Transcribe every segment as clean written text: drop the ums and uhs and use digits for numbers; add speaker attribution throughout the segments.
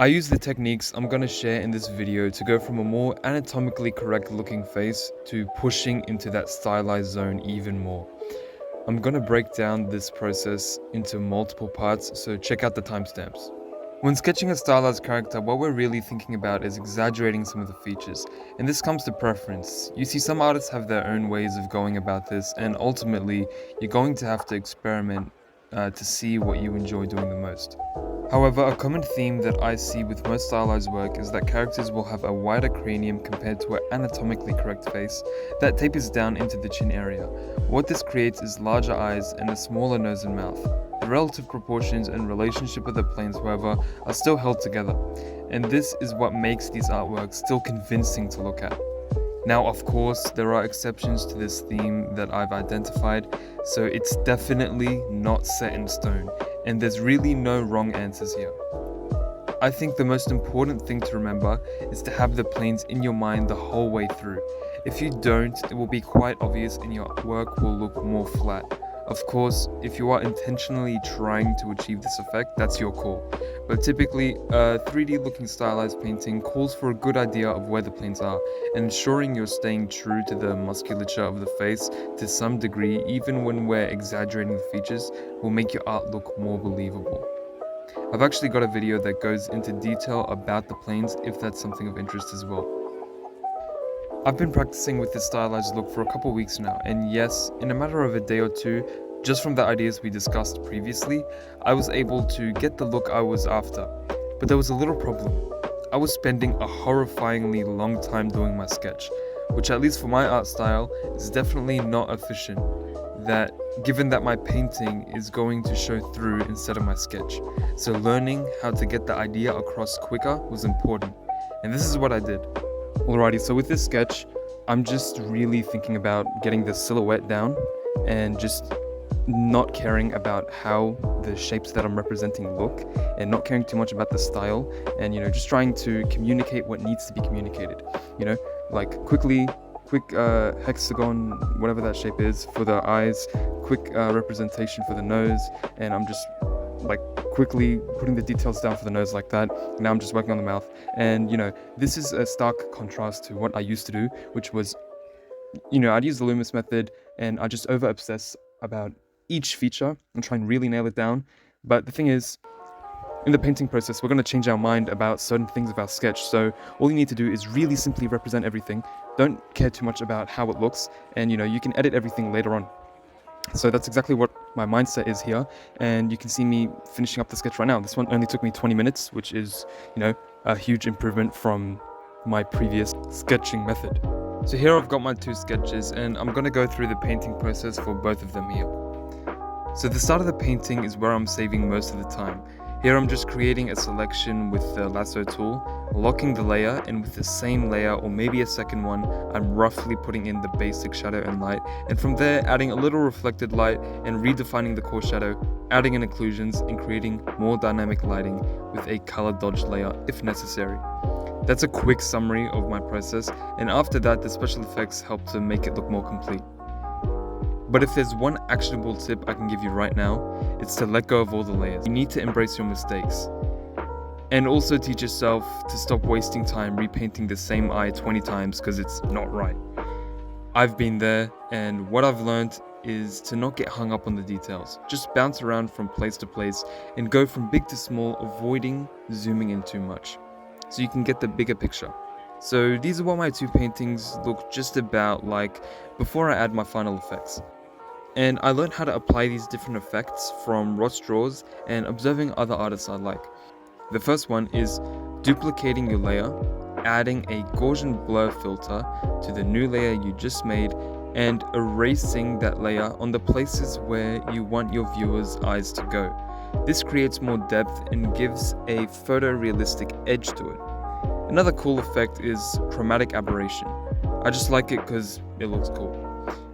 Speaker 1: I use the techniques I'm going to share in this video to go from a more anatomically correct looking face to pushing into that stylized zone even more. I'm going to break down this process into multiple parts, so check out the timestamps. When sketching a stylized character, what we're really thinking about is exaggerating some of the features, and this comes to preference. You see, some artists have their own ways of going about this, and ultimately, you're going to have to experiment to see what you enjoy doing the most. However, a common theme that I see with most stylized work is that characters will have a wider cranium compared to an anatomically correct face that tapers down into the chin area. What this creates is larger eyes and a smaller nose and mouth. The relative proportions and relationship of the planes, however, are still held together, and this is what makes these artworks still convincing to look at. Now, of course, there are exceptions to this theme that I've identified, so it's definitely not set in stone, and there's really no wrong answers here. I think the most important thing to remember is to have the planes in your mind the whole way through. If you don't, it will be quite obvious and your work will look more flat. Of course, if you are intentionally trying to achieve this effect, that's your call. But typically, a 3D looking stylized painting calls for a good idea of where the planes are, and ensuring you're staying true to the musculature of the face to some degree, even when we're exaggerating the features, will make your art look more believable. I've actually got a video that goes into detail about the planes if that's something of interest as well. I've been practicing with this stylized look for a couple weeks now, and yes, in a matter of a day or two, just from the ideas we discussed previously, I was able to get the look I was after. But there was a little problem. I was spending a horrifyingly long time doing my sketch, which at least for my art style is definitely not efficient, given that my painting is going to show through instead of my sketch. So learning how to get the idea across quicker was important, and this is what I did. Alrighty, so with this sketch, I'm just really thinking about getting the silhouette down and just not caring about how the shapes that I'm representing look and not caring too much about the style and, just trying to communicate what needs to be communicated, like quick hexagon, whatever that shape is for the eyes, quick representation for the nose, and I'm just like quickly putting the details down for the nose like that. Now I'm just working on the mouth, and this is a stark contrast to what I used to do, which was I'd use the Loomis method and I just over obsess about each feature and try and really nail it down. But the thing is, in the painting process, we're going to change our mind about certain things of our sketch, so all you need to do is really simply represent everything. Don't care too much about how it looks, and you can edit everything later on. So that's exactly what my mindset is here, and you can see me finishing up the sketch right now. This one only took me 20 minutes, which is, a huge improvement from my previous sketching method. So here I've got my two sketches, and I'm going to go through the painting process for both of them here. So the start of the painting is where I'm saving most of the time. Here I'm just creating a selection with the lasso tool, locking the layer, and with the same layer or maybe a second one, I'm roughly putting in the basic shadow and light, and from there adding a little reflected light and redefining the core shadow, adding in occlusions and creating more dynamic lighting with a color dodge layer if necessary. That's a quick summary of my process, and after that the special effects help to make it look more complete. But if there's one actionable tip I can give you right now, it's to let go of all the layers. You need to embrace your mistakes. And also teach yourself to stop wasting time repainting the same eye 20 times because it's not right. I've been there, and what I've learned is to not get hung up on the details. Just bounce around from place to place and go from big to small, avoiding zooming in too much, so you can get the bigger picture. So these are what my two paintings look just about like before I add my final effects. And I learned how to apply these different effects from Ross draws and observing other artists I like. The first one is duplicating your layer, adding a Gaussian blur filter to the new layer you just made, and erasing that layer on the places where you want your viewers' eyes to go. This creates more depth and gives a photorealistic edge to it. Another cool effect is chromatic aberration. I just like it because it looks cool.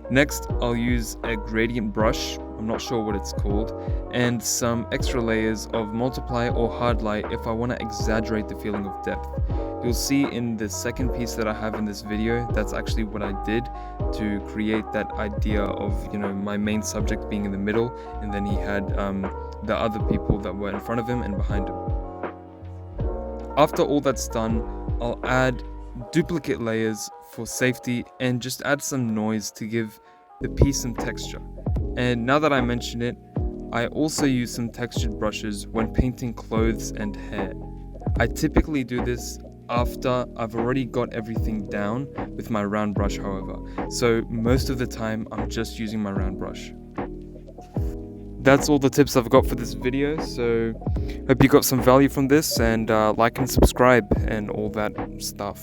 Speaker 1: Next, I'll use a gradient brush, I'm not sure what it's called, and some extra layers of multiply or hard light if I want to exaggerate the feeling of depth. You'll see in the second piece that I have in this video, that's actually what I did to create that idea of, my main subject being in the middle, and then he had the other people that were in front of him and behind him. After all that's done, I'll add duplicate layers for safety and just add some noise to give the piece some texture. And now that I mention it, I also use some textured brushes when painting clothes and hair. I typically do this after I've already got everything down with my round brush, however. So most of the time I'm just using my round brush. That's all the tips I've got for this video, so hope you got some value from this, and like and subscribe and all that stuff.